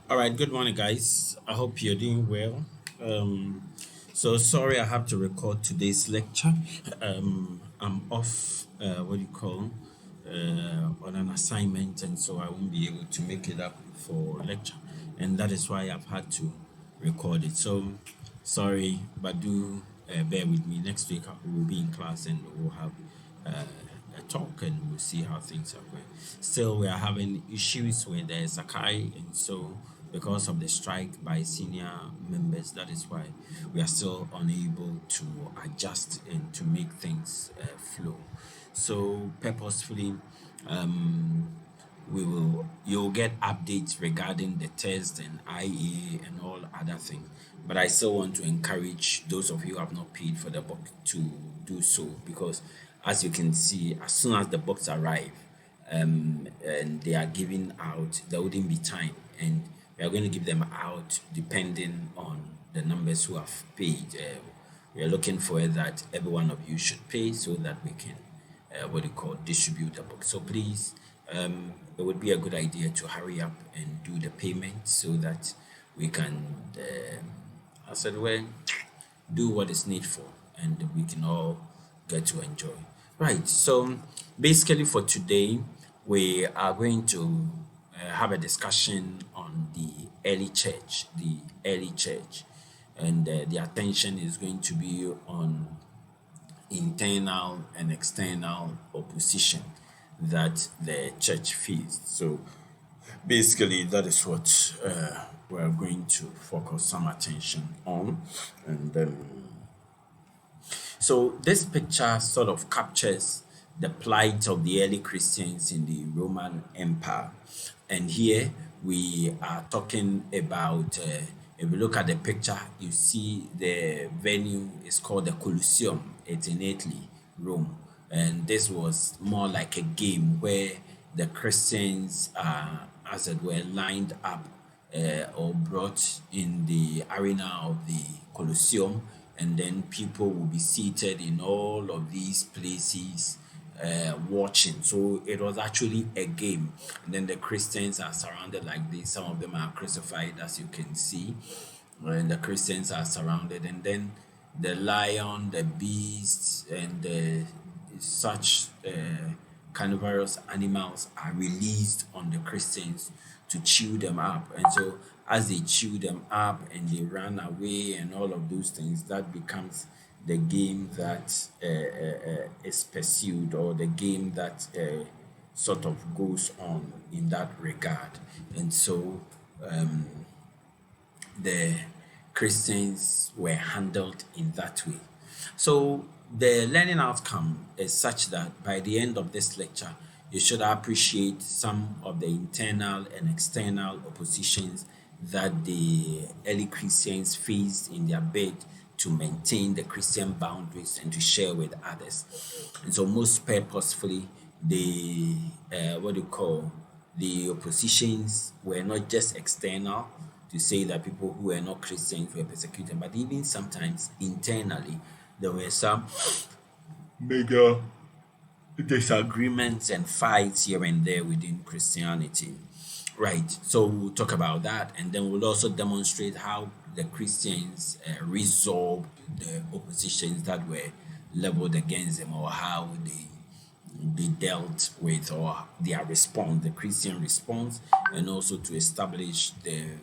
All right, good morning, guys. I hope you're doing well. So sorry I have to record today's lecture. I'm off, what do you call, on an assignment, and so I won't be able to make it up for lecture, and that is why I've had to record it. So sorry, but do bear with me. Next week we will be in class and we'll have uh, a talk and we'll see how things are going. Still, we are having issues with the Sakai, and so because of the strike by senior members, that is why we are still unable to adjust and to make things flow. So, purposefully, you'll get updates regarding the test and IA and all other things. But I still want to encourage those of you who have not paid for the book to do so, because as you can see, as soon as the books arrive, and they are given out, there wouldn't be time, and we are going to give them out depending on the numbers who have paid. We are looking for it that every one of you should pay so that we can, what do you call, distribute the book. So please, it would be a good idea to hurry up and do the payment so that we can, as it were, do what is needful and we can all get to enjoy. Right. So basically, for today, we are going to have a discussion on the early church, and the attention is going to be on internal and external opposition that the church faced. So basically, that is what we're going to focus some attention on. And so this picture sort of captures the plight of the early Christians in the Roman Empire. And here we are talking about, if you look at the picture, you see the venue is called the Colosseum. It's in Italy, Rome. And this was more like a game where the Christians are, as it were, lined up or brought in the arena of the Colosseum, and then people will be seated in all of these places watching. So it was actually a game. And then the Christians are surrounded like this. Some of them are crucified, as you can see, and the Christians are surrounded. And then the lion, the beast, and such carnivorous animals are released on the Christians to chew them up. And so, as they chew them up and they run away and all of those things, that becomes the game that is pursued, or the game that sort of goes on in that regard. And so, the Christians were handled in that way. So the learning outcome is such that by the end of this lecture, you should appreciate some of the internal and external oppositions that the early Christians faced in their bid to maintain the Christian boundaries and to share with others. And so, most purposefully, the what do you call, the oppositions were not just external, to say that people who were not Christians were persecuted, but even sometimes internally there were some major disagreements and fights here and there within Christianity. Right. So we'll talk about that, and then we'll also demonstrate how the Christians resolved the oppositions that were leveled against them, or how they dealt with, or their response, the Christian response, and also to establish the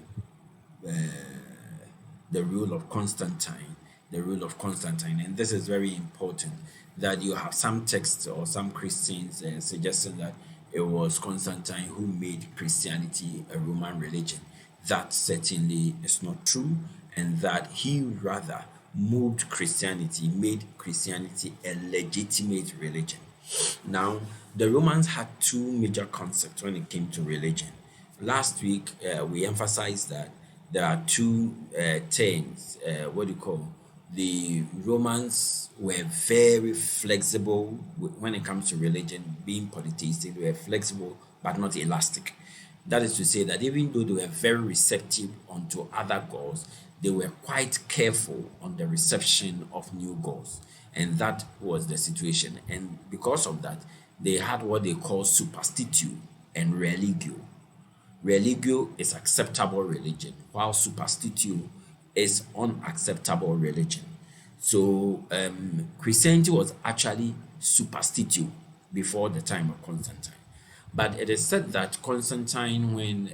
rule of Constantine, and this is very important, that you have some texts or some Christians suggesting that it was Constantine who made Christianity a Roman religion. That certainly is not true, and that he rather made Christianity a legitimate religion. Now, the Romans had two major concepts when it came to religion. Last week, we emphasized that there are two things, what do you call, the Romans were very flexible when it comes to religion, being polytheistic. They were flexible but not elastic. That is to say that even though they were very receptive onto other gods, they were quite careful on the reception of new gods. And that was the situation. And because of that, they had what they call superstitu and religio. Religio is acceptable religion, while superstitio is unacceptable religion. So Christianity was actually superstitio before the time of Constantine. But it is said that Constantine, when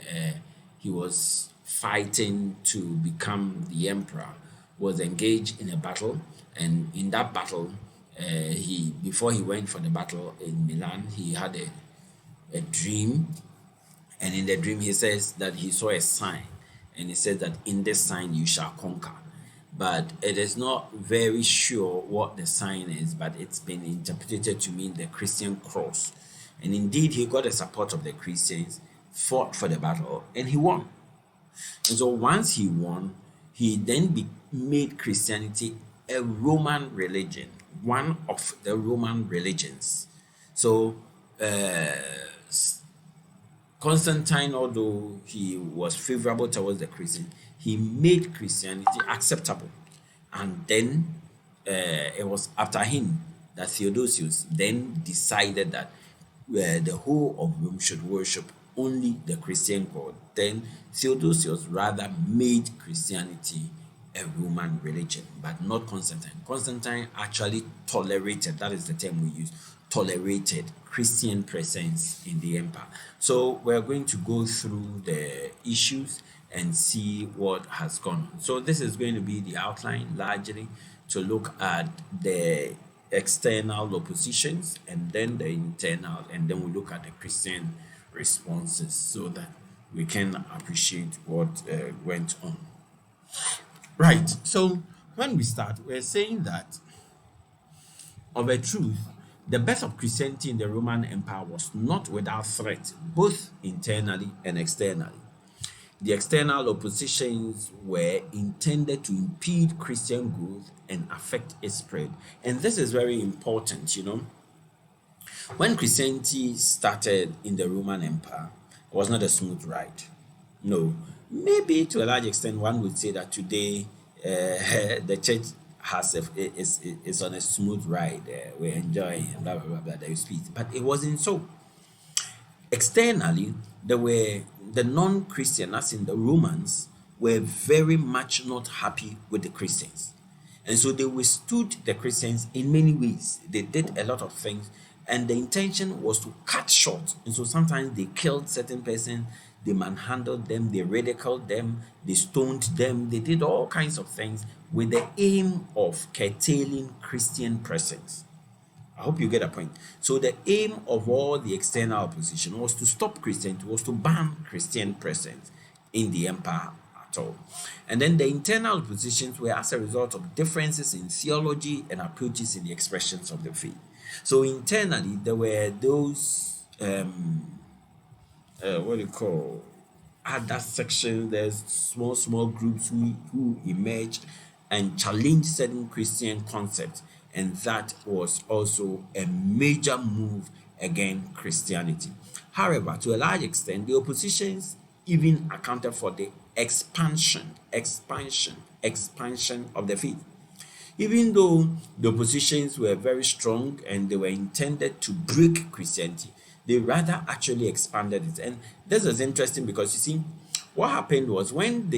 he was fighting to become the emperor, was engaged in a battle, and in that battle, he before he went for the battle in Milan, he had a dream, and in the dream, he says that he saw a sign, and he said that in this sign you shall conquer. But it is not very sure what the sign is, but it's been interpreted to mean the Christian cross. And indeed, he got the support of the Christians, fought for the battle, and he won. And so once he won, he then made Christianity a Roman religion, one of the Roman religions. So Constantine, although he was favorable towards the Christian, he made Christianity acceptable. And then it was after him that Theodosius then decided that the whole of Rome should worship only the Christian God. Then Theodosius rather made Christianity a Roman religion, but not Constantine. Constantine actually tolerated, that is the term we use, tolerated Christian presence in the empire. So we're going to go through the issues and see what has gone on. So this is going to be the outline largely to look at the external oppositions and then the internal, and then we look at the Christian responses so that we can appreciate what went on. Right. So when we start, we're saying that of a truth, the birth of Christianity in the Roman Empire was not without threat, both internally and externally. The external oppositions were intended to impede Christian growth and affect its spread. And this is very important, you know. When Christianity started in the Roman Empire, it was not a smooth ride. No. Maybe to a large extent, one would say that today the church is on a smooth ride. We're enjoying, blah, blah, blah, blah, there is peace. But it wasn't so. Externally, there were the non-Christian, as in the Romans, were very much not happy with the Christians. And so they withstood the Christians in many ways. They did a lot of things, and the intention was to cut short. And so sometimes they killed certain persons, they manhandled them, they ridiculed them, they stoned them, they did all kinds of things with the aim of curtailing Christian presence. I hope you get a point. So the aim of all the external opposition was to stop Christianity, was to ban Christian presence in the empire at all. And then the internal oppositions were as a result of differences in theology and approaches in the expressions of the faith. So internally, there were those what do you call other sections. There's small groups who emerged and challenged certain Christian concepts, and that was also a major move against Christianity. However, to a large extent, the oppositions even accounted for the expansion of the faith. Even though the oppositions were very strong and they were intended to break Christianity, they rather actually expanded it. And this is interesting because you see, what happened was when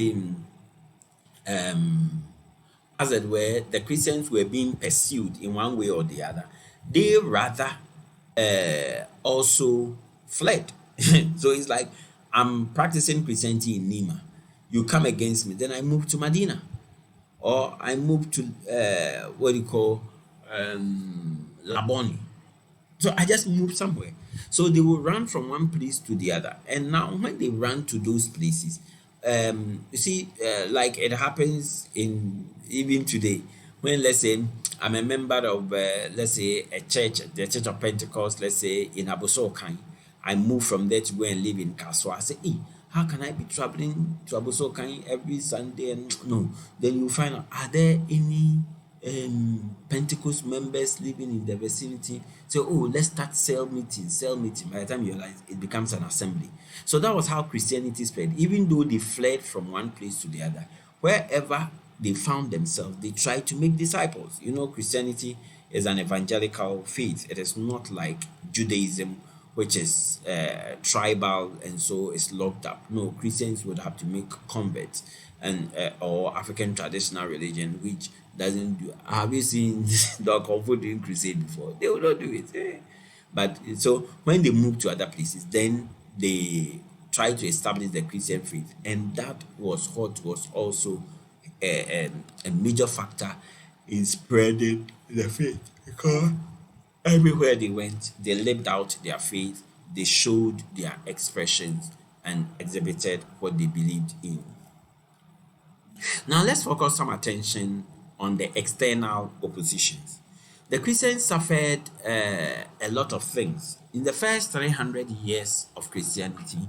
as it were, the Christians were being pursued in one way or the other, they rather also fled. So it's like, I'm practicing Christianity in Nima. You come against me, then I move to Medina. Or I move to, what do you call, Laboni. So I just moved somewhere. So they will run from one place to the other. And now when they run to those places, you see, like it happens in even today, when let's say I'm a member of, let's say a church, the Church of Pentecost, let's say in Abosokan, I move from there to go and live in Kaswa. I say, hey, how can I be traveling to Abosokan every Sunday? And no, then you find out, are there any Pentecost members living in the vicinity? So, oh, let's start cell meeting. By the time you realize, it becomes an assembly. So that was how Christianity spread. Even though they fled from one place to the other, wherever they found themselves, they tried to make disciples. You know, Christianity is an evangelical faith. It is not like Judaism, which is tribal and so it's locked up. No, Christians would have to make converts and or African traditional religion, which doesn't do. Have you seen the Confu doing crusade before? They will not do it. But so when they move to other places, then they try to establish the Christian faith, and that was what was also a major factor in spreading the faith because everywhere they went, they lived out their faith, they showed their expressions and exhibited what they believed in. Now let's focus some attention on the external oppositions. The Christians suffered a lot of things. In the first 300 years of Christianity,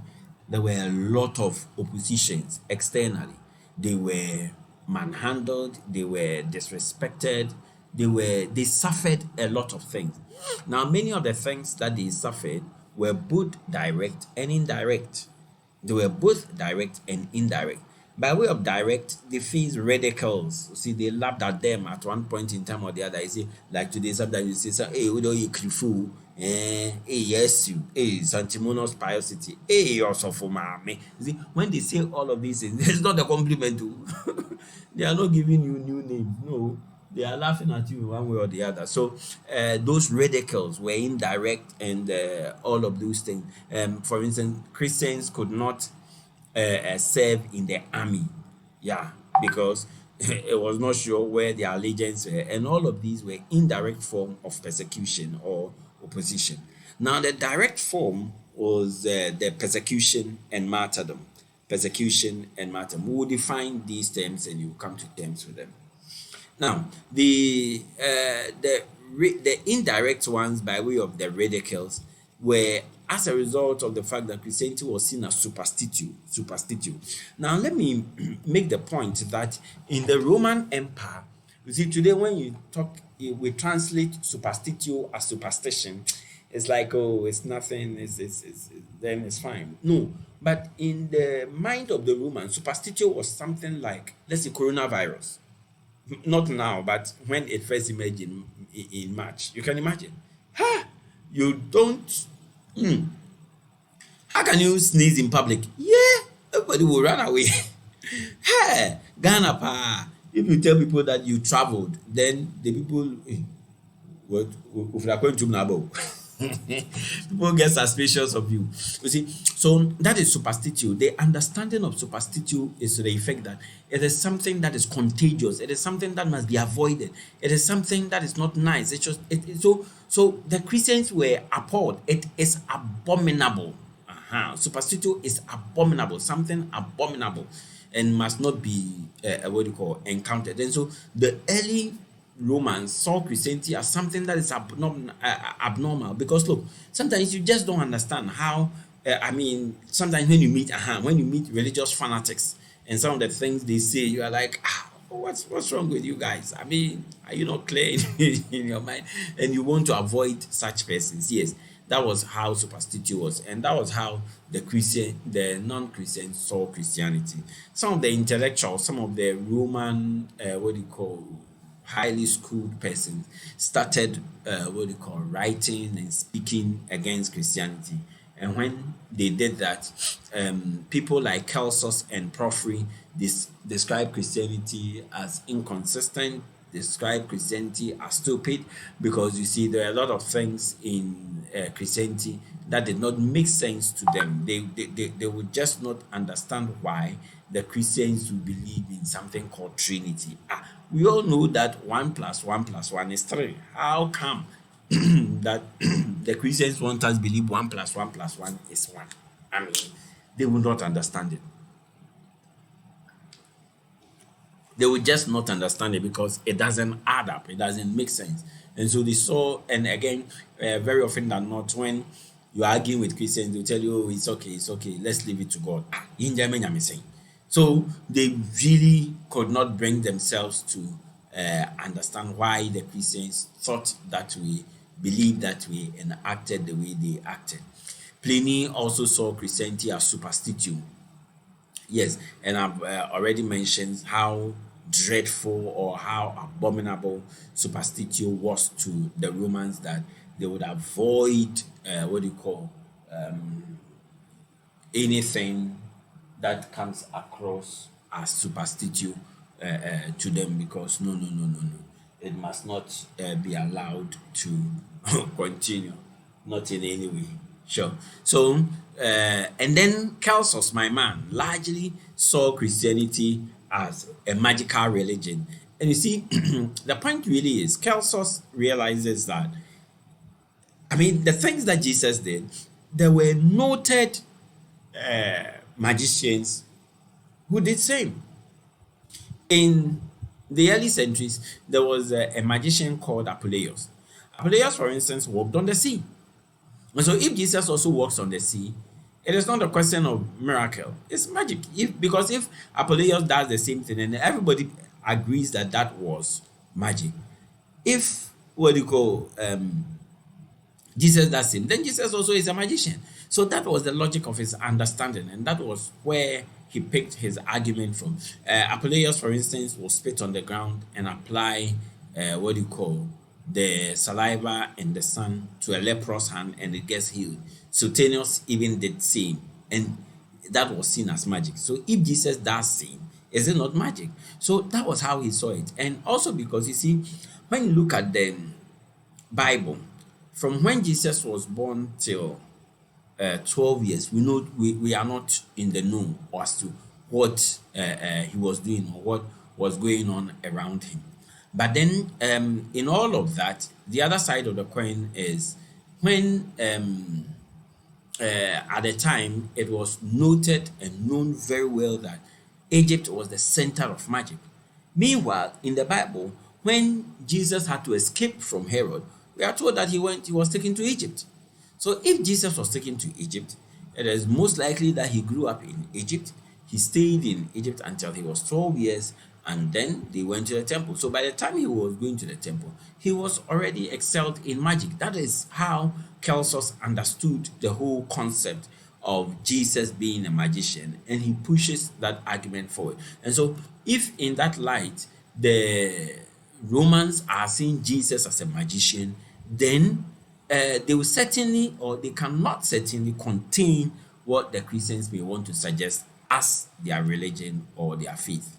there were a lot of oppositions externally. They were manhandled, they were disrespected, they suffered a lot of things. Now, many of the things that they suffered were both direct and indirect. They were both direct and indirect. By way of direct, they face ridicules. See, they laughed at them at one point in time or the other. You see, like today, sometimes you say, so, hey, we don't you fool. Hey, yes, you. Hey, Santimonous piosity. Hey, also for mommy. You see, when they say all of these things, it's not a compliment. They are not giving you new names. No, they are laughing at you one way or the other. So those ridicules were indirect and all of those things. For instance, Christians could not serve in the army. Yeah, because it was not sure where their allegiance were, and all of these were indirect form of persecution or opposition. Now, the direct form was the persecution and martyrdom. Persecution and martyrdom. We will define these terms, and you will come to terms with them. Now, the indirect ones by way of the radicals were as a result of the fact that Christianity was seen as superstitute. Now, let me make the point that in the Roman Empire, you see, today when you talk, we translate superstitute as superstition. It's like, oh, it's nothing, then it's fine. No, but in the mind of the Romans, superstitute was something like, let's say, coronavirus. Not now, but when it first emerged in March. You can imagine. You don't. How can you sneeze in public? Yeah, everybody will run away. Hey, Ghana pa. If you tell people that you traveled, then the people what if they're going to Nabo? People get suspicious of you. You see, so that is superstitute. The understanding of superstitute is to the effect that it is something that is contagious. It is something that must be avoided. It is something that is not nice. It's just so the Christians were appalled. It is abominable. Superstitute is abominable, something abominable, and must not be encountered. And so the early Romans saw Christianity as something that is abnormal because look, sometimes you just don't understand how. Sometimes when you meet religious fanatics and some of the things they say, you are like, what's wrong with you guys? I mean, are you not clear in your mind? And you want to avoid such persons. Yes, that was how superstitute was, and that was how the non-Christians saw Christianity. Some of the intellectuals, some of the Roman, highly schooled persons started writing and speaking against Christianity. And when they did that, people like Celsus and Porphyry described Christianity as inconsistent, describe Christianity as stupid, because you see there are a lot of things in Christianity that did not make sense to them. They would just not understand why the Christians would believe in something called Trinity. We all know that 1 plus 1 plus 1 is 3. How come that the Christians want us to believe 1 plus 1 plus 1 is 1? I mean, they will not understand it. They will just not understand it because it doesn't add up. It doesn't make sense. And so they saw, and again, very often than not, when you are arguing with Christians, they'll tell you, oh, it's okay, let's leave it to God. So they really could not bring themselves to understand why the Christians thought that way, believed that way, and acted the way they acted. Pliny also saw Christianity as superstitute. Yes, and I've already mentioned how dreadful or how abominable superstitute was to the Romans, that they would avoid what do you call anything that comes across as superstition to them, because no, no, no, no, no, it must not be allowed to continue, not in any way. Sure. So, and then Celsus, my man, largely saw Christianity as a magical religion. And you see, the point really is Celsus realizes that, I mean, the things that Jesus did, there were noted magicians who did same. In the early centuries, there was a magician called Apuleius. Apuleius, for instance, walked on the sea. And so if Jesus also walks on the sea, it is not a question of miracle. It's magic. Because if Apuleius does the same thing and everybody agrees that that was magic, if what you call Jesus does him, then Jesus also is a magician. So that was the logic of his understanding, and that was where he picked his argument from. Apuleius, for instance, will spit on the ground and apply what do you call the saliva in the sun to a leprous hand, and it gets healed. Suetonius even did same, and that was seen as magic. So if Jesus does same, is it not magic? So that was how he saw it, and also because you see, when you look at the Bible, from when Jesus was born till 12 years, we know we are not in the know as to what he was doing or what was going on around him. But then, in all of that, the other side of the coin is when at the time it was noted and known very well that Egypt was the center of magic. Meanwhile, in the Bible, when Jesus had to escape from Herod, we are told that he was taken to Egypt. So if Jesus was taken to Egypt, it is most likely that he grew up in Egypt. He stayed in Egypt until he was 12 years, and then they went to the temple. So by the time he was going to the temple, he was already excelled in magic. That is how Celsus understood the whole concept of Jesus being a magician, and he pushes that argument forward. And so if in that light the Romans are seeing Jesus as a magician, then they will certainly, or they cannot certainly contain what the Christians may want to suggest as their religion or their faith.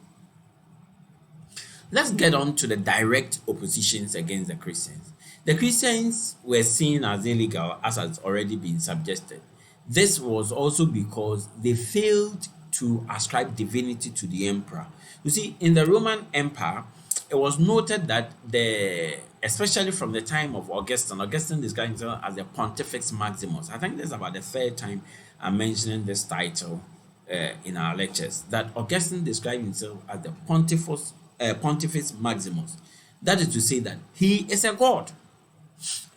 Let's get on to the direct oppositions against the Christians. The Christians were seen as illegal, as has already been suggested. This was also because they failed to ascribe divinity to the emperor. You see, in the Roman Empire, it was noted that especially from the time of Augustine described himself as the Pontifex Maximus. I think this is about the third time I'm mentioning this title in our lectures, that Augustine described himself as the Pontifex Maximus. That is to say that he is a god.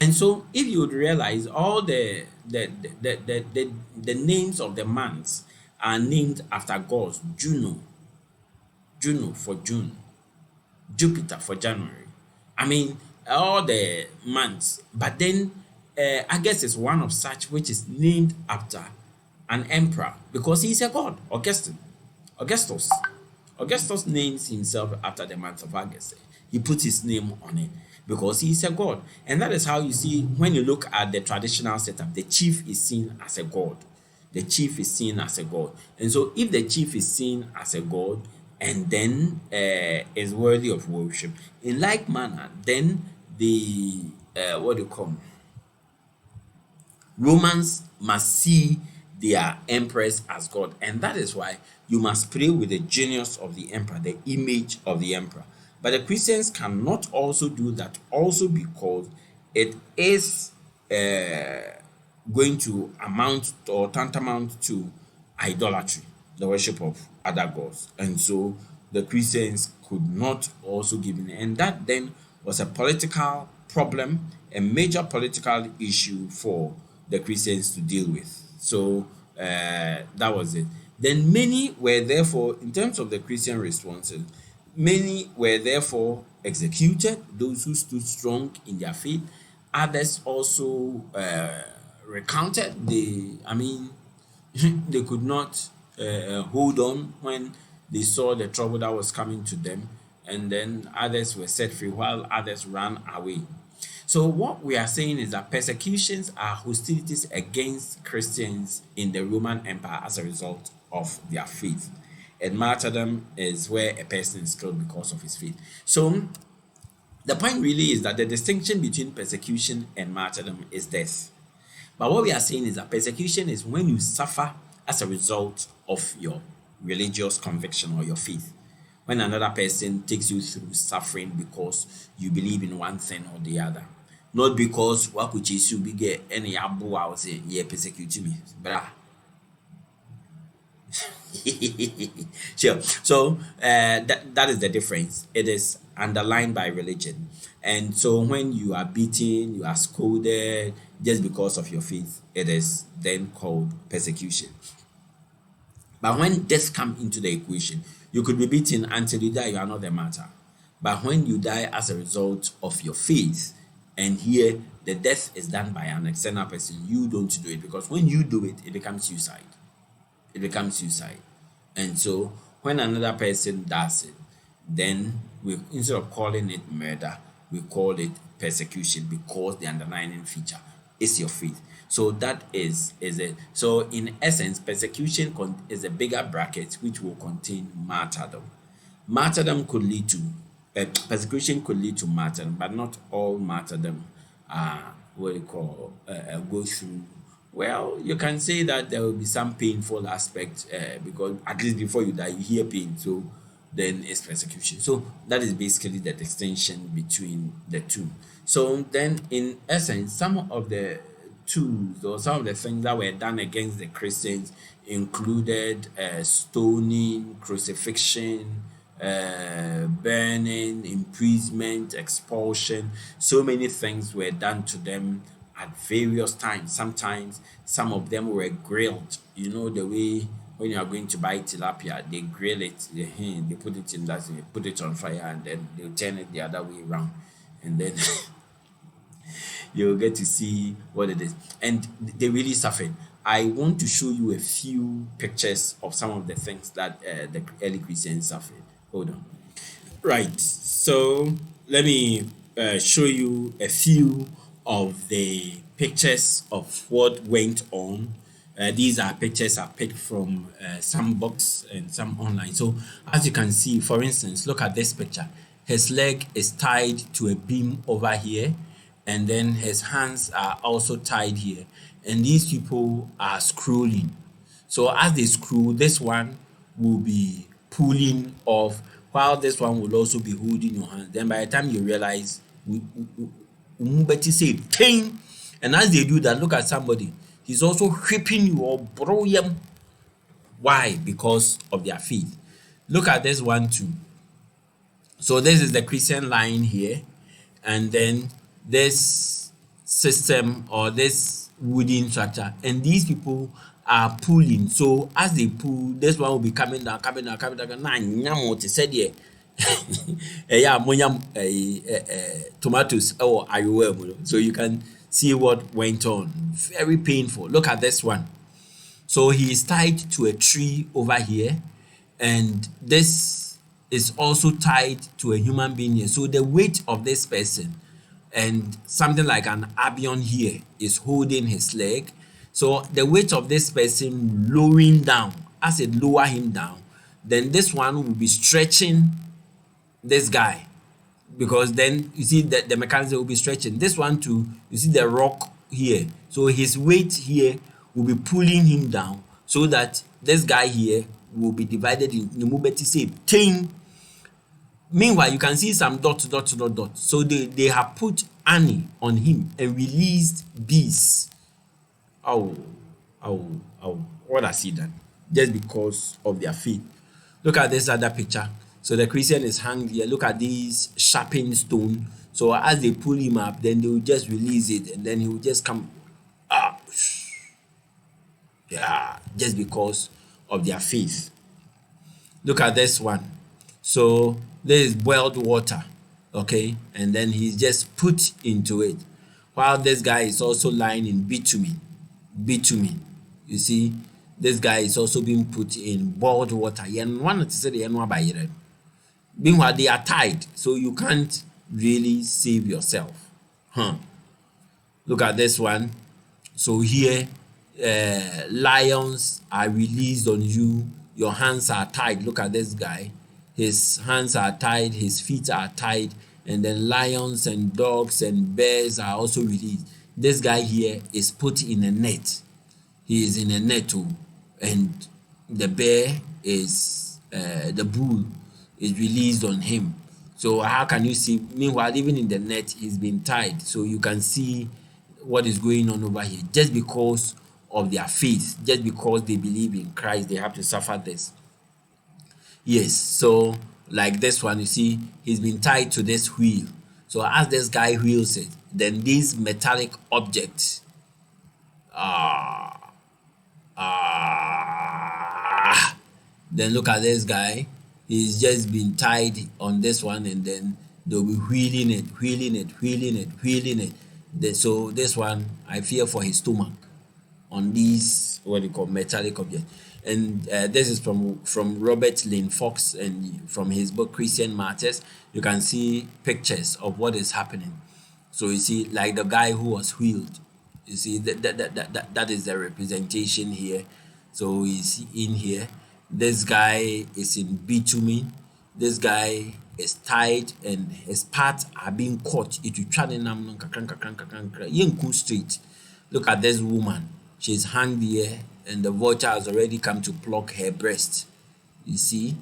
And so if you would realize, all the names of the months are named after gods. Juno for June, Jupiter for January. I mean, all the months. But then I guess it's one of such which is named after an emperor because he is a god, Augustus. Augustus names himself after the month of August. He puts his name on it because he is a god. And that is how you see, when you look at the traditional setup, the chief is seen as a god. The chief is seen as a god. And so if the chief is seen as a god and then is worthy of worship, in like manner, then the Romans must see their emperors as God. And that is why you must pray with the genius of the emperor, the image of the emperor. But the Christians cannot also do that, also because it is going to amount or tantamount to idolatry, the worship of other gods. And so the Christians could not also give in. And that then was a political problem, a major political issue for the Christians to deal with. So that was it. Then many were therefore, in terms of the Christian responses, many were therefore executed, those who stood strong in their faith. Others also recounted. They could not hold on when they saw the trouble that was coming to them. And then others were set free while others ran away. So what we are saying is that persecutions are hostilities against Christians in the Roman Empire as a result of their faith. And martyrdom is where a person is killed because of his faith. So the point really is that the distinction between persecution and martyrdom is death. But what we are saying is that persecution is when you suffer as a result of your religious conviction or your faith. When another person takes you through suffering because you believe in one thing or the other. Not because what could you be get any abu I would say, yeah, persecute me. Brah. Sure. So that is the difference. It is underlined by religion. And so when you are beaten, you are scolded just because of your faith, it is then called persecution. But when death comes into the equation, you could be beaten until you die, you are not a martyr. But when you die as a result of your faith, and here the death is done by an external person, you don't do it, because when you do it, it becomes suicide. It becomes suicide. And so when another person does it, then we, instead of calling it murder, we call it persecution, because the underlying feature is your faith. So that is it. So in essence, persecution is a bigger bracket which will contain martyrdom. Martyrdom could lead to persecution could lead to martyrdom, but not all martyrdom what you call go through. Well, you can say that there will be some painful aspect because at least before you die, you hear pain. So then it's persecution. So that is basically the distinction between the two. So then, in essence, some of the tools or some of the things that were done against the Christians included stoning, crucifixion, burning, imprisonment, expulsion. So many things were done to them at various times. Sometimes some of them were grilled. You know the way when you are going to buy tilapia, they grill it, they put it in that, they put it on fire, and then they turn it the other way around, and then you'll get to see what it is. And they really suffered. I want to show you a few pictures of some of the things that the early Christians suffered. Hold on. Right. So let me show you a few of the pictures of what went on. These are pictures I picked from some books and some online. So as you can see, for instance, look at this picture. His leg is tied to a beam over here, and then his hands are also tied here. And these people are scrolling. So as they scroll, this one will be pulling off, while this one will also be holding your hand. Then by the time you realize, Betty say pain, and as they do that, look at somebody. He's also whipping you or broyem. Why? Because of their faith. Look at this one too. So this is the Christian line here, and then this system or this wooden structure, and these people are pulling. So as they pull, this one will be coming down, coming down, coming down. Nah, nyam what said here. Yeah, monyam tomatoes or ayowe. So you can see what went on. Very painful. Look at this one. So he is tied to a tree over here, and this is also tied to a human being here. So the weight of this person and something like an abion here is holding his leg. So the weight of this person lowering down, as it lower him down, then this one will be stretching this guy, because then you see that the mechanism will be stretching. This one too, you see the rock here. So his weight here will be pulling him down, so that this guy here will be divided in Numubeti say 10. Meanwhile, you can see some dot. So they have put Annie on him and released bees. Oh, what has he done? Just because of their faith. Look at this other picture. So the Christian is hanged here. Look at these sharpened stone. So as they pull him up, then they will just release it, and then he will just come. Yeah, just because of their faith. Look at this one. So there is boiled water, okay, and then he's just put into it, while this guy is also lying in bitumen. You see, this guy is also being put in boiled water. Meanwhile, they are tied, so you can't really save yourself. Look at this one. So here, lions are released on you. Your hands are tied. Look at this guy. His hands are tied, his feet are tied, and then lions and dogs and bears are also released. This guy here is put in a net. He is in a net too, and the bear is the bull is released on him. So how can you see? Meanwhile, even in the net, he's been tied, so you can see what is going on over here. Just because of their faith, just because they believe in Christ, they have to suffer this. Yes, so like this one, you see, he's been tied to this wheel. So as this guy wheels it, then these metallic objects then look at this guy. He's just been tied on this one, and then they'll be wheeling it, wheeling it, wheeling it, wheeling it. So this one, I fear for his stomach on these what you call metallic objects. And this is from Robert Lynn Fox, and from his book Christian Martyrs. You can see pictures of what is happening. So you see, like the guy who was wheeled, you see that is the representation here. So he's in here. This guy is in bitumen. This guy is tied, and his parts are being caught. It will try to straight. Look at this woman. She's hung there, and the vulture has already come to pluck her breast. You see,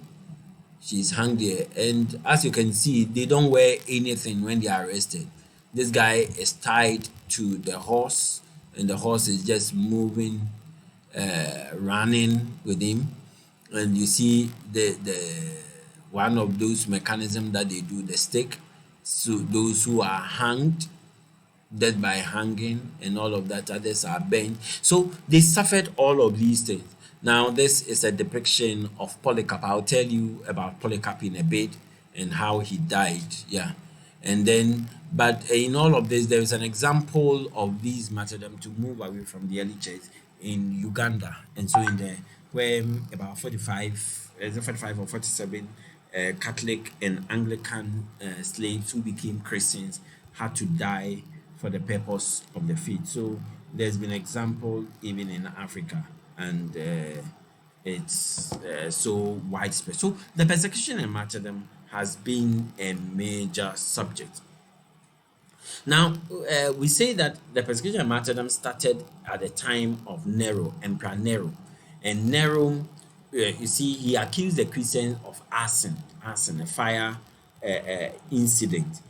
she's hung there, and as you can see, they don't wear anything when they are arrested. This guy is tied to the horse, and the horse is just moving, running with him. And you see the one of those mechanisms that they do, the stick. So those who are hanged, death by hanging, and all of that, others are burned. So they suffered all of these things. Now this is a depiction of Polycarp. I'll tell you about Polycarp in a bit and how he died. Yeah. And then, but in all of this, there is an example of these martyrdom to move away from the early church in Uganda. And so in the where about 45, is it 45 or 47 Catholic and Anglican slaves who became Christians had to die for the purpose of the faith. So there's been example even in Africa, and it's so widespread. So the persecution and martyrdom has been a major subject. Now, we say that the persecution and martyrdom started at the time of Nero, Emperor Nero. And Nero, you see, he accused the Christians of arson, a fire incident.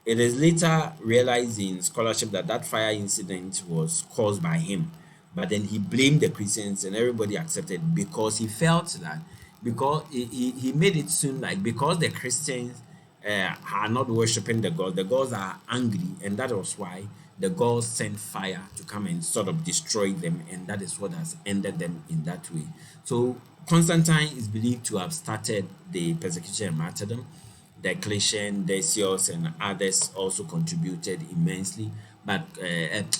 It is later realized in scholarship that that fire incident was caused by him. But then he blamed the Christians, and everybody accepted, because he felt that, because he made it seem like because the Christians are not worshiping the gods are angry, and that was why the gods sent fire to come and sort of destroy them, and that is what has ended them in that way. So Constantine is believed to have started the persecution and martyrdom. Diocletian, Decius, and others also contributed immensely. But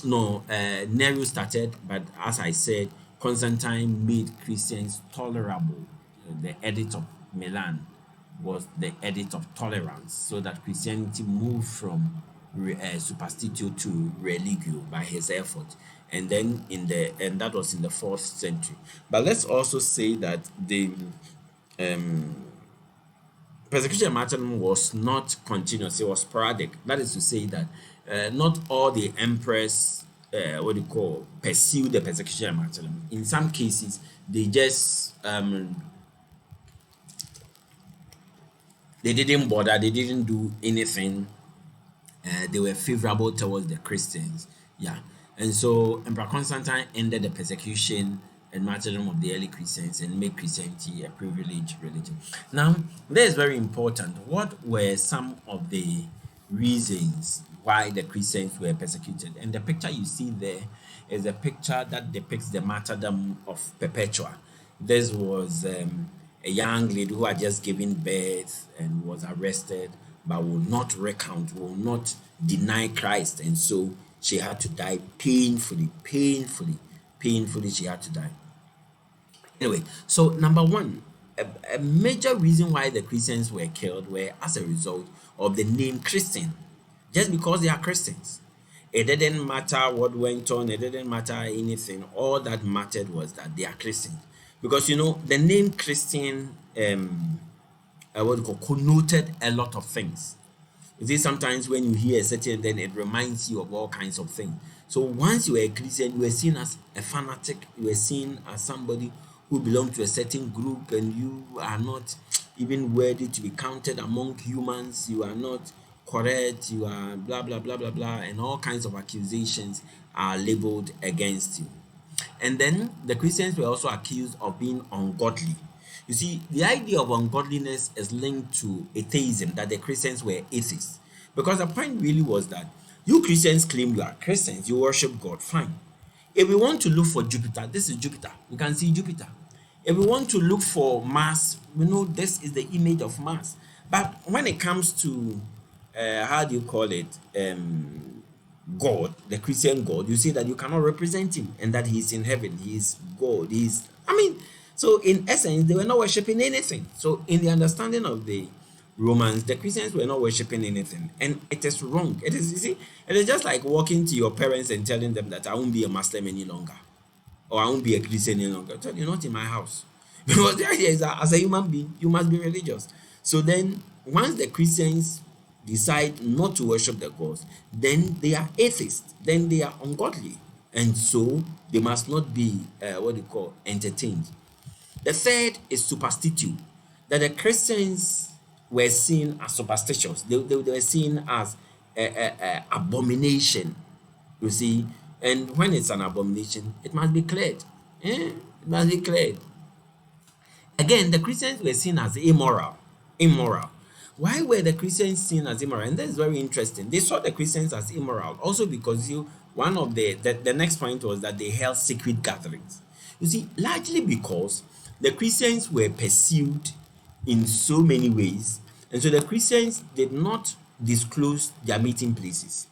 Nero started, but as I said, Constantine made Christians tolerable. The Edict of Milan was the edict of tolerance, so that Christianity moved from superstitio to religio by his effort. And then and that was in the 4th century. But let's also say that the persecution and martyrdom was not continuous, it was sporadic. That is to say that not all the emperors pursue the persecution and martyrdom. In some cases, they just they didn't bother, they didn't do anything. They were favorable towards the Christians. Yeah. And so Emperor Constantine ended the persecution and martyrdom of the early Christians and made Christianity a privileged religion. Now, that is very important. What were some of the reasons why the Christians were persecuted? And the picture you see there is a picture that depicts the martyrdom of Perpetua. This was a young lady who had just given birth and was arrested, but will not recount, will not deny Christ. And so she had to die painfully she had to die. Anyway, so number one, a major reason why the Christians were killed were as a result of the name Christian, just because they are Christians. It didn't matter what went on, it didn't matter anything. All that mattered was that they are Christians. Because the name Christian what you call connoted a lot of things. You see, sometimes when you hear a certain, then it reminds you of all kinds of things. So once you were a Christian, you were seen as a fanatic, you were seen as somebody who belonged to a certain group, and you are not even worthy to be counted among humans. You are not correct, you are blah blah blah blah blah, and all kinds of accusations are labeled against you. And then the Christians were also accused of being ungodly. You see, the idea of ungodliness is linked to atheism, that the Christians were atheists. Because the point really was that you Christians claim you are Christians, you worship God, fine. If we want to look for Jupiter, this is Jupiter. You can see Jupiter. If we want to look for Mars, we know this is the image of Mars. But when it comes to, how do you call it, God, the Christian God, you say that you cannot represent him and that he's in heaven, he is God, so in essence, they were not worshiping anything. So in the understanding of the Romans, the Christians were not worshiping anything, and it is wrong. It is, you see, it is just like walking to your parents and telling them that I won't be a Muslim any longer, or I won't be a Christian any longer. Tell you're not in my house. Because the idea is that as a human being, you must be religious. So then, once the Christians decide not to worship the gods, then they are atheists, then they are ungodly, and so they must not be entertained. The third is superstition, that the Christians were seen as superstitious. They were seen as a abomination, you see. And when it's an abomination, it must be cleared. It must be cleared. Again, the Christians were seen as immoral. Immoral. Why were the Christians seen as immoral? And that is very interesting. They saw the Christians as immoral also because one of the next point was that they held secret gatherings. You see, largely because the Christians were pursued in so many ways, and so the Christians did not disclose their meeting places.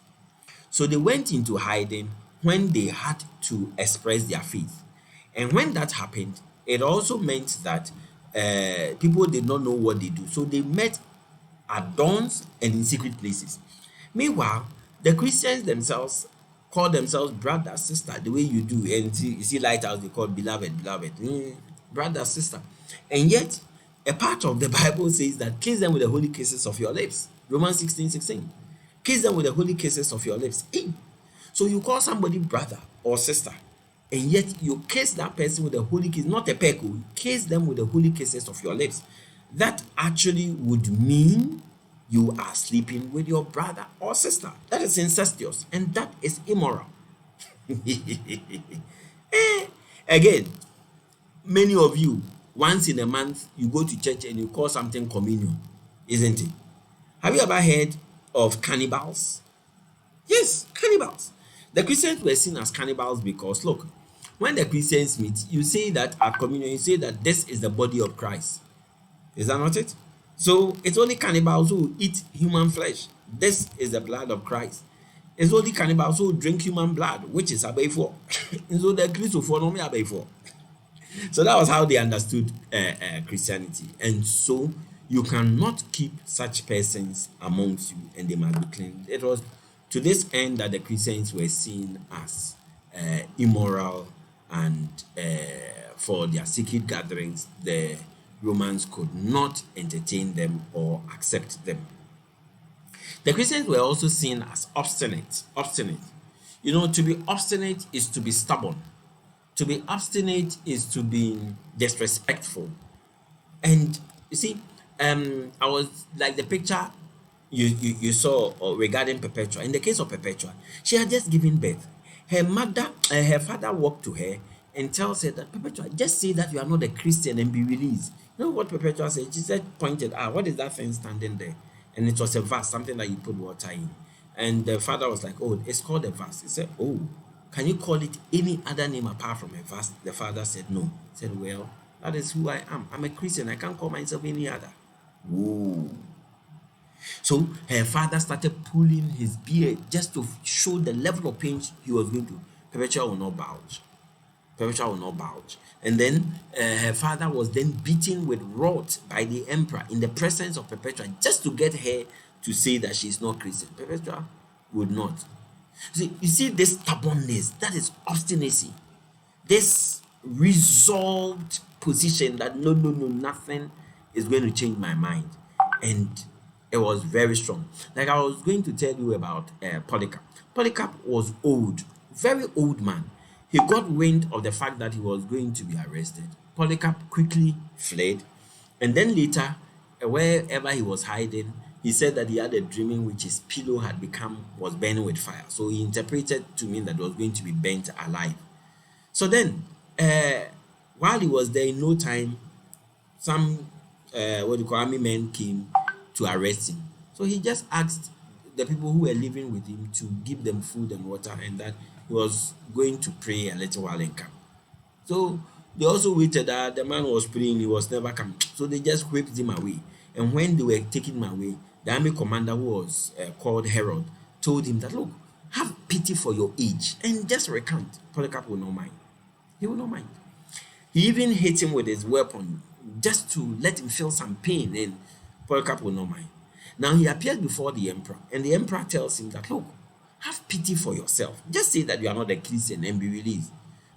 So they went into hiding when they had to express their faith. And when that happened, it also meant that people did not know what they do. So they met at dawns and in secret places. Meanwhile, the Christians themselves call themselves brother, sister, the way you do. And you see Lighthouse, they call beloved, beloved, brother, sister. And yet, a part of the Bible says that kiss them with the holy kisses of your lips. Romans 16:16. Kiss them with the holy kisses of your lips. So you call somebody brother or sister, and yet you kiss that person with the holy kiss, not a peck, you kiss them with the holy kisses of your lips. That actually would mean you are sleeping with your brother or sister. That is incestuous, and that is immoral. Again, many of you, once in a month, you go to church and you call something communion, isn't it? Have you ever heard of cannibals? Yes, cannibals. The Christians were seen as cannibals because, look, when the Christians meet, you say that at communion, you say that this is the body of Christ. Is that not it? So it's only cannibals who eat human flesh. This is the blood of Christ. It's only cannibals who drink human blood, which is abefo. So the Christopher no me abefo. So that was how they understood Christianity. And so you cannot keep such persons amongst you, and they must be clean. It was to this end that the Christians were seen as immoral, and for their secret gatherings, the Romans could not entertain them or accept them. The Christians were also seen as obstinate. Obstinate. To be obstinate is to be stubborn. To be obstinate is to be disrespectful. And you see, I was like the picture you saw regarding Perpetua. In the case of Perpetua, she had just given birth. Her father walked to her and tells her that, Perpetua, just say that you are not a Christian and be released. You know what Perpetua said? She said, pointed, what is that thing standing there? And it was a vase, something that you put water in. And the father was like, oh, it's called a vase. He said, oh, can you call it any other name apart from a vase? The father said, no. He said, well, that is who I am. I'm a Christian. I can't call myself any other. Whoa. So her father started pulling his beard just to show the level of pain he was going to. Perpetua will not budge. Perpetua will not budge. And then her father was then beaten with rods by the emperor in the presence of Perpetua just to get her to say that she's not Christian. Perpetua would not. You see this stubbornness, that is obstinacy, this resolved position that no, no, no, nothing is going to change my mind. And it was very strong. Like I was going to tell you about Polycarp. Polycarp was old, very old man. He got wind of the fact that he was going to be arrested. Polycarp quickly fled, and then later, wherever he was hiding, he said that he had a dream in which his pillow had become was burning with fire. So he interpreted to mean that it was going to be burnt alive. So then, while he was there, in no time, some what do you call army men came to arrest him. So he just asked the people who were living with him to give them food and water, and that he was going to pray a little while and come. So they also waited that the man was praying, he was never coming. So they just whipped him away. And when they were taking him away, the army commander, who was called Herod, told him that, look, have pity for your age and just recant. Polycarp will not mind. He will not mind. He even hit him with his weapon just to let him feel some pain, and Polycarp will not mind. Now he appeared before the emperor, and the emperor tells him that, look, have pity for yourself. Just say that you are not a Christian and be released.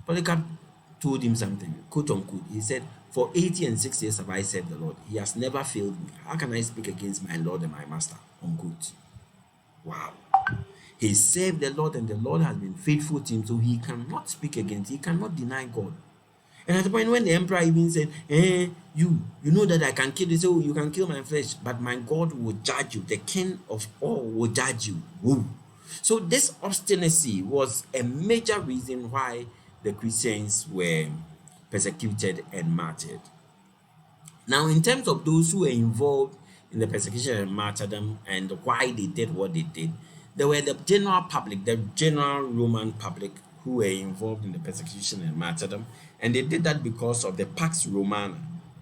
Polycarp told him something, quote unquote. He said, for 80 and 6 years have I served the Lord. He has never failed me. How can I speak against my Lord and my master? Unquote. Wow. He served the Lord, and the Lord has been faithful to him, so he cannot speak against, he cannot deny God. And at the point when the emperor even said, you know that I can kill you, so you can kill my flesh, but my God will judge you, the king of all will judge you. Woo. So this obstinacy was a major reason why the Christians were persecuted and martyred. Now, in terms of those who were involved in the persecution and martyrdom and why they did what they did, there were the general public, the general Roman public, who were involved in the persecution and martyrdom, and they did that because of the Pax Romana.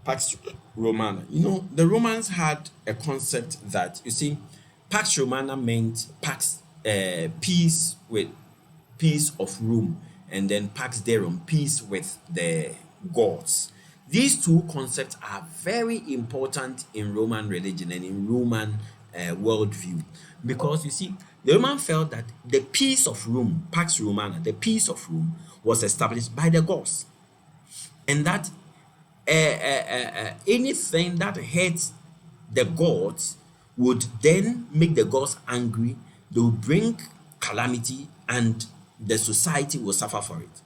Pax Romana. You know, the Romans had a concept that, you see, Pax Romana meant Pax, peace with peace of Rome, and then Pax Derum, peace with the gods. These two concepts are very important in Roman religion and in Roman worldview, because you see, the Roman felt that the peace of Rome, Pax Romana, the peace of Rome, was established by the gods, and that anything that hurts the gods would then make the gods angry. They will bring calamity, and the society will suffer for it.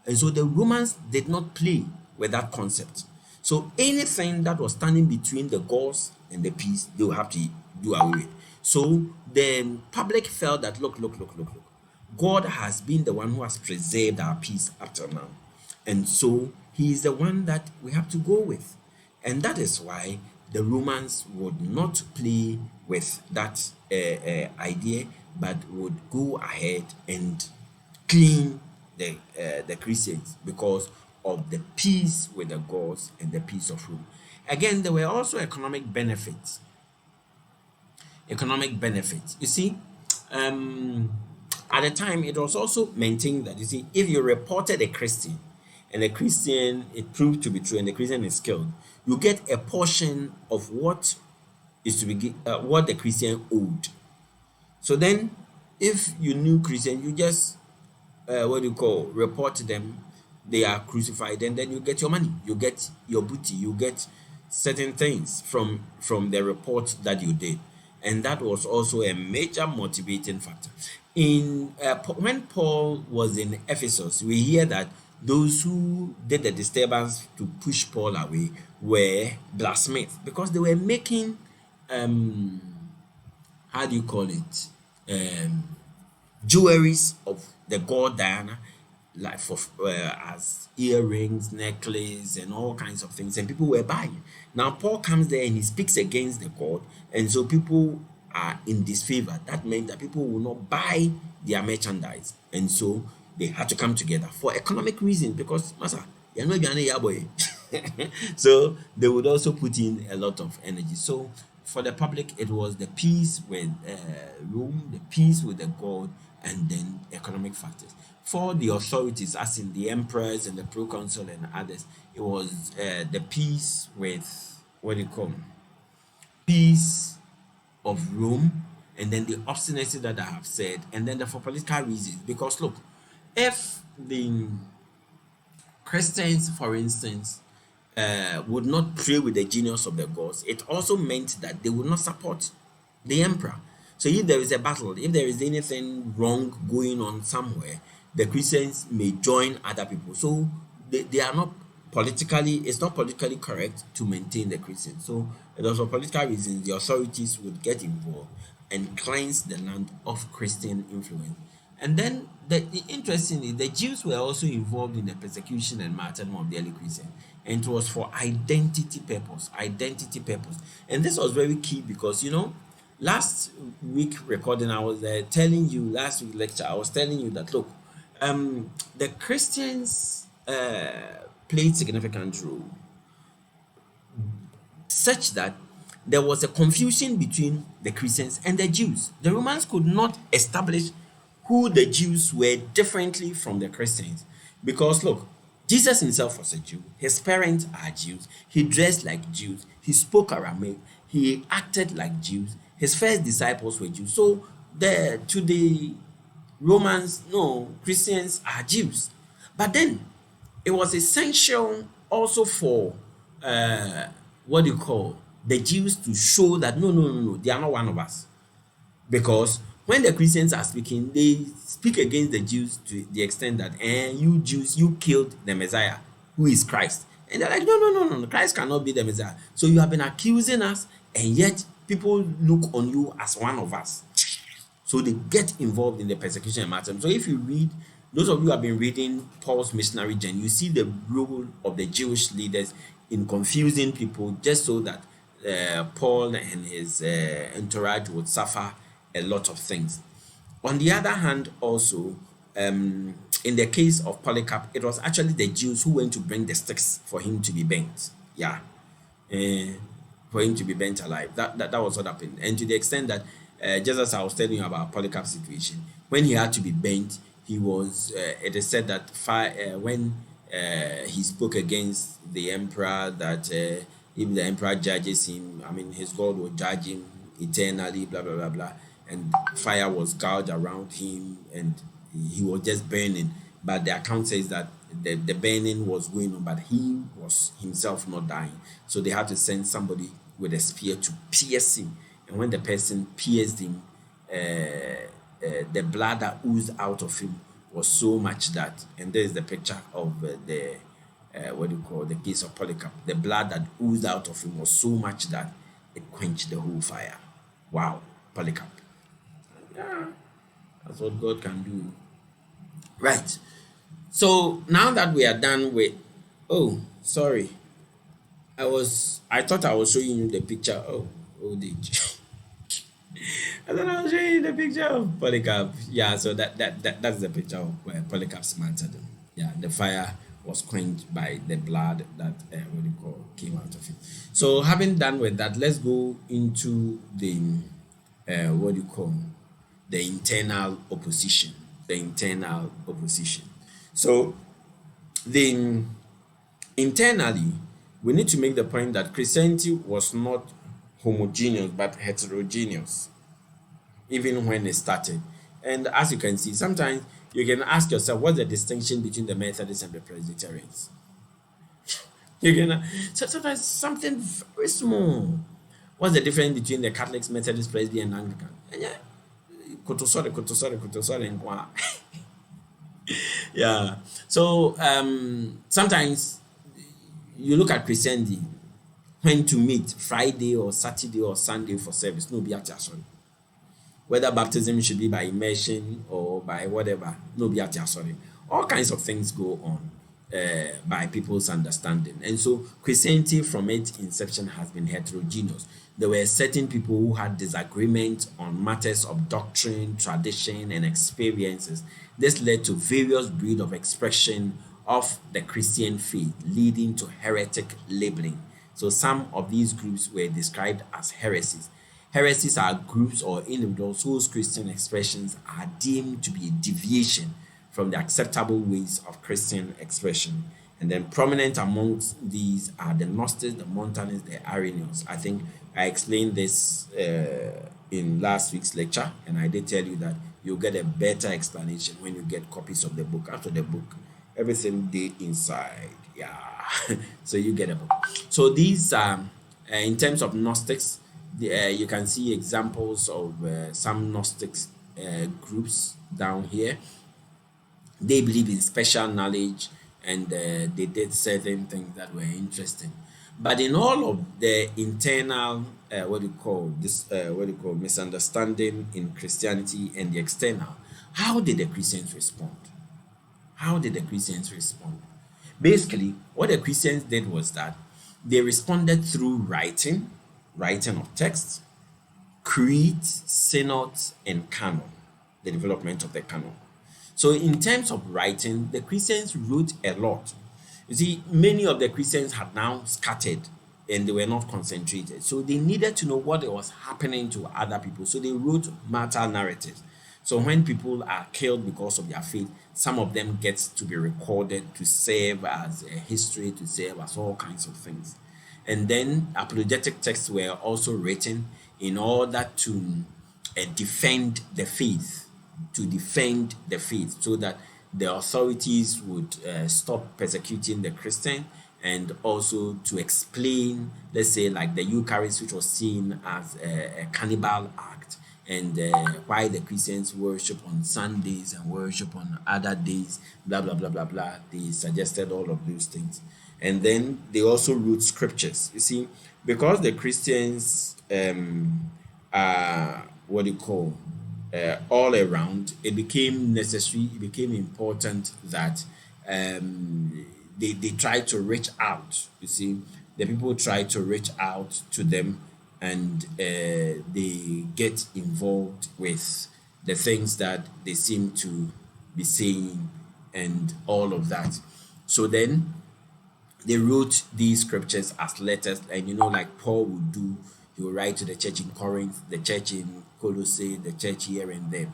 And so the Romans did not play with that concept. So anything that was standing between the gods and the peace, they will have to do away with. So the public felt that, look, God has been the one who has preserved our peace up till now. And so he is the one that we have to go with. And that is why the Romans would not play with that idea, but would go ahead and clean the Christians because of the peace with the gods and the peace of Rome. Again, there were also economic benefits. Economic benefits. You see, at the time, it was also maintained that, you see, if you reported a Christian and the Christian, it proved to be true, and the Christian is killed, you get a portion of what is to be what the Christian owed. So then, if you knew Christian, you just report them, they are crucified, and then you get your money, you get your booty, you get certain things from the report that you did. And that was also a major motivating factor. When Paul was in Ephesus, we hear that those who did the disturbance to push Paul away were blacksmiths, because they were making how do you call it, jewelries of the god Diana, like for as earrings, necklace, and all kinds of things, and people were buying. Now Paul comes there and he speaks against the god, and so people are in disfavor. That meant that people will not buy their merchandise, and so they had to come together for economic reasons, because masa, you're not gonna boy. So they would also put in a lot of energy. So for the public, it was the peace with Rome, the peace with the god, and then economic factors. For the authorities, as in the emperors and the proconsul and others, it was the peace with, what do you call them? Peace of Rome, and then the obstinacy that I have said, and then for political reasons. Because look, if the Christians, for instance, would not pray with the genius of the gods, it also meant that they would not support the emperor. So if there is a battle, if there is anything wrong going on somewhere, the Christians may join other people. So they are not politically, it's not politically correct to maintain the Christians. So it was for political reasons the authorities would get involved and cleanse the land of Christian influence. And then interestingly, the Jews were also involved in the persecution and martyrdom of the early Christians. And it was for identity purpose, identity purpose. And this was very key because, last week recording, I was telling you, last week lecture, I was telling you that, look, the Christians played significant role such that there was a confusion between the Christians and the Jews. The Romans could not establish who the Jews were differently from the Christians. Because look, Jesus himself was a Jew, his parents are Jews, he dressed like Jews, he spoke Aramaic, he acted like Jews, his first disciples were Jews. So to the Romans, no, Christians are Jews. But then it was essential also for what you call the Jews to show that no, they are not one of us. Because when the Christians are speaking, they speak against the Jews to the extent that, you Jews, you killed the Messiah, who is Christ. And they're like, no, Christ cannot be the Messiah. So you have been accusing us, and yet people look on you as one of us. So they get involved in the persecution and martyrdom. So if you read, those of you who have been reading Paul's missionary journey, you see the role of the Jewish leaders in confusing people just so that Paul and his entourage would suffer a lot of things. On the other hand, also, in the case of Polycarp, it was actually the Jews who went to bring the sticks for him to be burnt. Yeah. For him to be burnt alive. That was what happened. And to the extent that, just as I was telling you about Polycarp's situation, when he had to be burnt, he was, it is said that when he spoke against the emperor, that if the emperor judges him, his God will judge him eternally, blah, blah, blah, blah. And fire was gouged around him and he was just burning. But the account says that the burning was going on, but he was himself not dying. So they had to send somebody with a spear to pierce him. And when the person pierced him, the blood that oozed out of him was so much that, and there is the picture of the case of Polycarp. The blood that oozed out of him was so much that it quenched the whole fire. Wow, Polycarp. Yeah, that's what God can do. Right. So now that we are done with, oh, sorry. I thought I was showing you the picture. Oh, did I thought I was showing you the picture of Polycarp. Yeah, so that's the picture of where Polycarp's martyrdom. Yeah, the fire was quenched by the blood that came out of it. So having done with that, let's go into the the internal opposition. The internal opposition. So internally, we need to make the point that Christianity was not homogeneous but heterogeneous, even when it started. And as you can see, sometimes you can ask yourself, what's the distinction between the Methodists and the Presbyterians? So sometimes something very small. What's the difference between the Catholics, Methodists, Presbyterian, and Anglican? And yeah, yeah. So sometimes you look at Christianity, when to meet, Friday or Saturday or Sunday for service, no be at your sorry. Whether baptism should be by immersion or by whatever, no be at your sorry. All kinds of things go on by people's understanding. And so Christianity from its inception has been heterogeneous. There were certain people who had disagreement on matters of doctrine, tradition, and experiences. This led to various breed of expression of the Christian faith, leading to heretic labeling. So some of these groups were described as heresies. Heresies are groups or individuals whose Christian expressions are deemed to be a deviation from the acceptable ways of Christian expression. And then prominent amongst these are the Gnostics, the Montanists, the Arians. I think I explained this in last week's lecture, and I did tell you that you'll get a better explanation when you get copies of the book. After the book, everything there inside, yeah. So you get a book. So these in terms of Gnostics, you can see examples of some Gnostics groups down here. They believe in special knowledge, and they did certain things that were interesting. But in all of the internal, what do you call misunderstanding in Christianity and the external, how did the Christians respond? How did the Christians respond? Basically, what the Christians did was that they responded through writing of texts, creeds, synods, and canon, the development of the canon. So, in terms of writing, the Christians wrote a lot. You see, many of the Christians had now scattered and they were not concentrated. So, they needed to know what was happening to other people. So, they wrote martyr narratives. So, when people are killed because of their faith, some of them get to be recorded to serve as a history, to serve as all kinds of things. And then apologetic texts were also written in order to defend the faith, so that the authorities would stop persecuting the Christian, and also to explain, let's say, like the Eucharist, which was seen as a cannibal act, and why the Christians worship on Sundays and worship on other days, blah blah blah blah blah. They suggested all of those things, and then they also wrote scriptures. You see, because the Christians are what you call all around, it became necessary, it became important that they try to reach out. You see, the people try to reach out to them, and they get involved with the things that they seem to be saying and all of that. So then they wrote these scriptures as letters, and like Paul would do. He will write to the church in Corinth, the church in Colossae, the church here and there.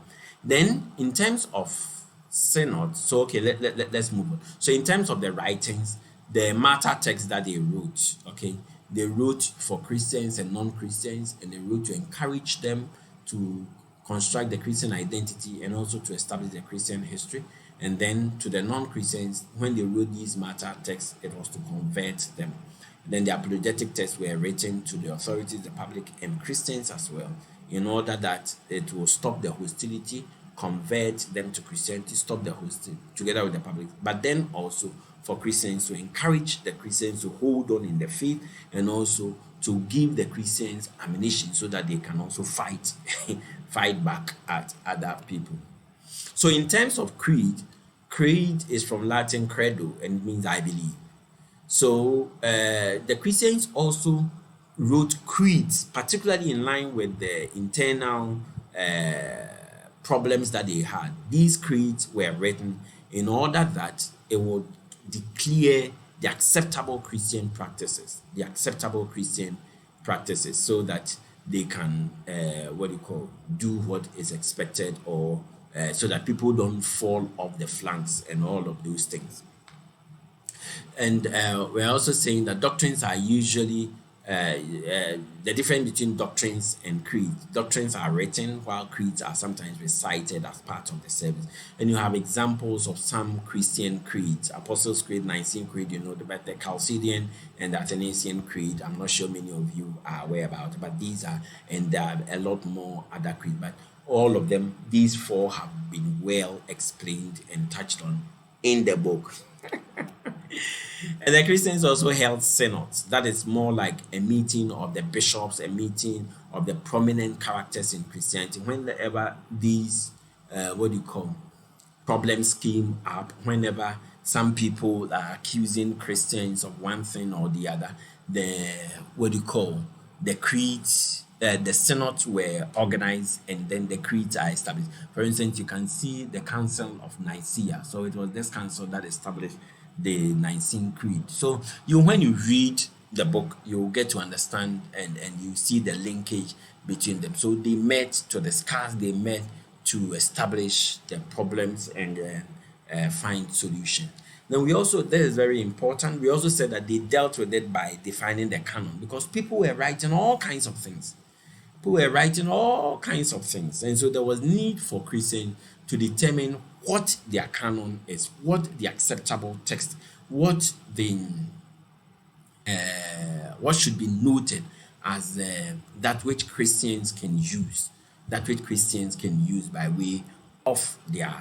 Then, in terms of synod, so okay, let's move on. So, in terms of the writings, the martyr texts that they wrote, okay, they wrote for Christians and non-Christians, and they wrote to encourage them to construct the Christian identity and also to establish the Christian history. And then to the non-Christians, when they wrote these martyr texts, it was to convert them. Then the apologetic texts were written to the authorities, the public, and Christians as well, in order that it will stop the hostility, convert them to Christianity, stop the hostility together with the public. But then also for Christians to encourage the Christians to hold on in the faith, and also to give the Christians ammunition so that they can also fight fight back at other people. So in terms of creed is from Latin credo and means I believe. So the Christians also wrote creeds, particularly in line with the internal problems that they had. These creeds were written in order that it would declare the acceptable Christian practices, so that they can do what is expected, or so that people don't fall off the flanks and all of those things. And we're also saying that doctrines are usually the difference between doctrines and creeds. Doctrines are written, while creeds are sometimes recited as part of the service. And you have examples of some Christian creeds: Apostles' Creed, Nicene Creed, but the Chalcedonian and the Athanasian Creed. I'm not sure many of you are aware about it, but these are, and there are a lot more other creeds. But all of them, these four, have been well explained and touched on in the book. And the Christians also held synods. That is more like a meeting of the bishops, a meeting of the prominent characters in Christianity. Whenever these, problems came up, whenever some people are accusing Christians of one thing or the other, the creeds, the synods were organized, and then the creeds are established. For instance, you can see the Council of Nicaea. So it was this council that established the Nicene Creed. So when you read the book, you get to understand, and you see the linkage between them. So they met to discuss, they met to establish the problems and find solution. Then we also, this is very important, we also said that they dealt with it by defining the canon, because people were writing all kinds of things. People were writing all kinds of things. And so there was need for Christians to determine what their canon is, what the acceptable text, what the what should be noted as that which Christians can use, that which Christians can use by way of their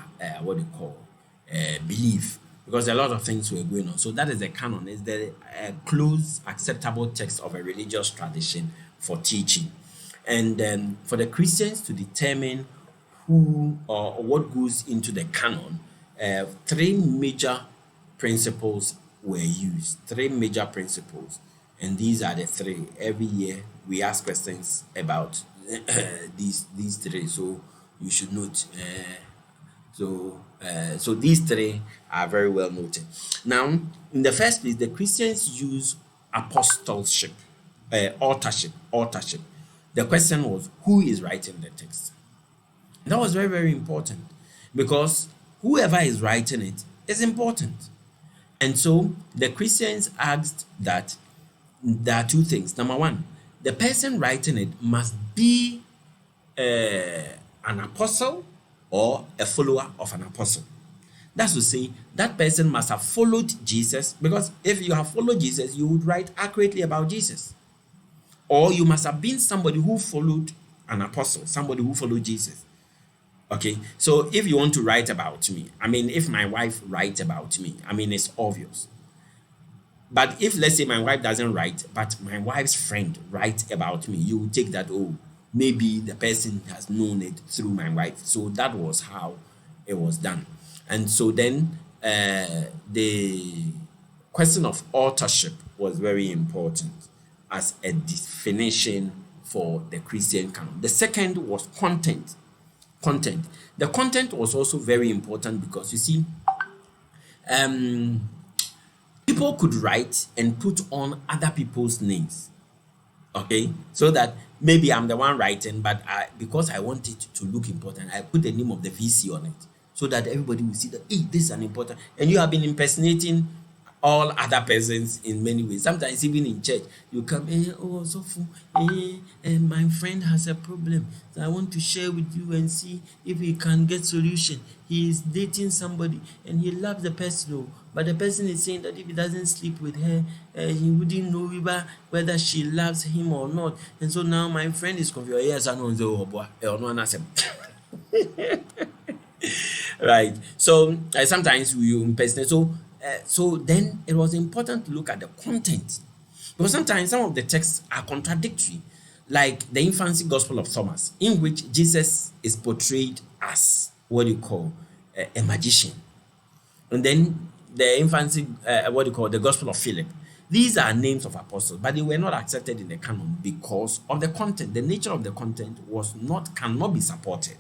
what they call belief, because a lot of things were going on. So that is the canon, is the close acceptable text of a religious tradition for teaching, and then for the Christians to determine who or what goes into the canon, three major principles were used. Three major principles, and these are the three. Every year we ask questions about these three, so you should note. So these three are very well noted. Now, in the first place, the Christians use apostleship, authorship. The question was, who is writing the text? That was very, very important, because whoever is writing it is important. And so the Christians asked that there are two things. Number one, the person writing it must be an apostle or a follower of an apostle. That's to say, that person must have followed Jesus, because if you have followed Jesus, you would write accurately about Jesus. Or you must have been somebody who followed an apostle, somebody who followed Jesus. Okay, so if you want to write about me, I mean, if my wife writes about me, I mean, it's obvious. But if, let's say, my wife doesn't write, but my wife's friend writes about me, you will take that, oh, maybe the person has known it through my wife. So that was how it was done. And so then the question of authorship was very important as a definition for the Christian canon. The second was content. The content was also very important, because you see, people could write and put on other people's names. Okay, so that maybe I'm the one writing, but because I want it to look important, I put the name of the VC on it, so that everybody will see that, hey, this is an important. And you have been impersonating all other persons in many ways. Sometimes even in church, you come, oh, so and my friend has a problem, so I want to share with you and see if we can get solution. He is dating somebody and he loves the person, but the person is saying that if he doesn't sleep with her, he wouldn't know whether she loves him or not. And so now my friend is confused. Yes, I know. Oh boy, right. So sometimes we impersonate. So then it was important to look at the content, because sometimes some of the texts are contradictory, like the infancy gospel of Thomas, in which Jesus is portrayed as what you call a magician, and then the infancy what you call the gospel of Philip. These are names of apostles, but they were not accepted in the canon because of the content. The nature of the content cannot be supported.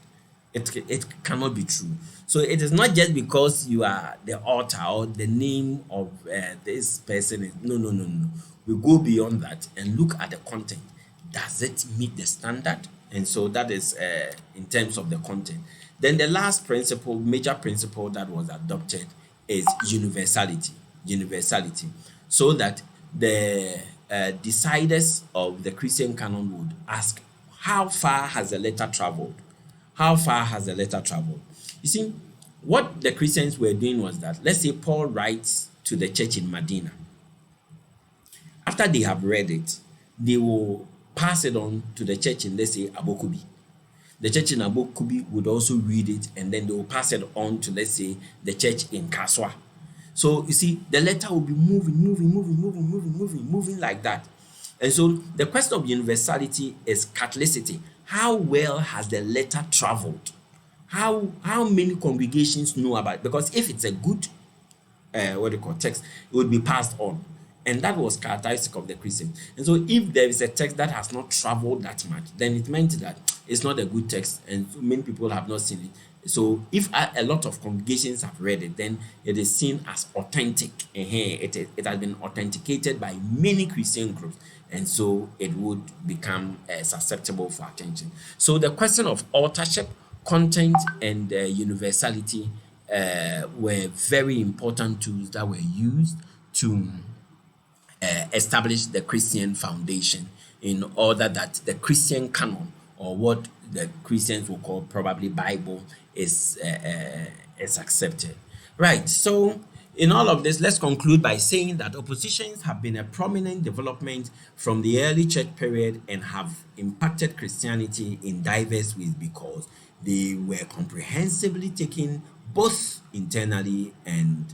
It cannot be true. So it is not just because you are the author or the name of this person. No. We go beyond that and look at the content. Does it meet the standard? And so that is in terms of the content. Then the last major principle that was adopted is universality. So that the deciders of the Christian canon would ask, how far has the letter traveled? How far has the letter traveled? You see, what the Christians were doing was that, let's say Paul writes to the church in Medina. After they have read it, they will pass it on to the church in, let's say, Abokubi. The church in Abokubi would also read it, and then they will pass it on to, let's say, the church in Kaswa. So you see, the letter will be moving like that. And so the question of universality is Catholicity. How well has the letter traveled? How many congregations know about it? Because if it's a good text, it would be passed on. And that was characteristic of the Christian. And so if there is a text that has not traveled that much, then it meant that it's not a good text and many people have not seen it. So if a lot of congregations have read it, then it is seen as authentic. It has been authenticated by many Christian groups. And so it would become susceptible for attention. So the question of authorship, content, and universality were very important tools that were used to establish the Christian foundation in order that the Christian canon, or what the Christians will call probably Bible, is accepted. Right. So in all of this, let's conclude by saying that oppositions have been a prominent development from the early church period and have impacted Christianity in diverse ways because they were comprehensively taken both internally and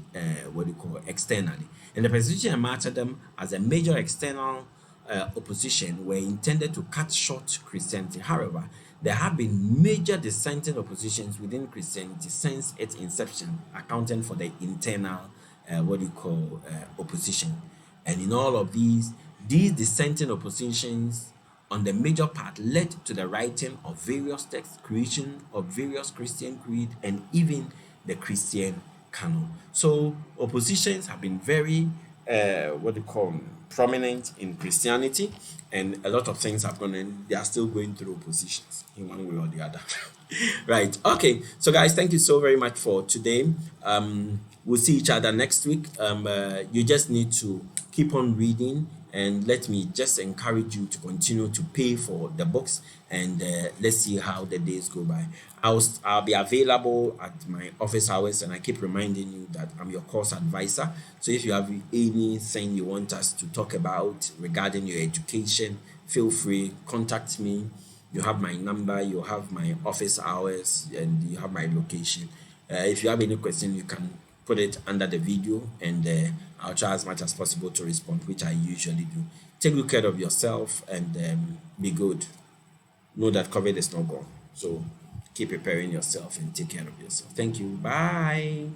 what do you call externally. And the persecution and martyrdom as a major external opposition were intended to cut short Christianity. However, there have been major dissenting oppositions within Christianity since its inception, accounting for the internal opposition. And in all of these dissenting oppositions on the major part led to the writing of various texts, creation of various Christian creed, and even the Christian canon. So oppositions have been very prominent in Christianity, and a lot of things have gone in. They are still going through oppositions in one way or the other. Right. Okay. So guys, thank you so very much for today. We'll see each other next week. You just need to keep on reading, and let me just encourage you to continue to pay for the books, and let's see how the days go by. I'll be available at my office hours, and I keep reminding you that I'm your course advisor. So if you have anything you want us to talk about regarding your education, feel free, contact me. You have my number, you have my office hours, and you have my location. If you have any question, you can put it under the video, and I'll try as much as possible to respond, which I usually do. Take good care of yourself, and be good. Know that COVID is not gone. So keep preparing yourself and take care of yourself. Thank you. Bye.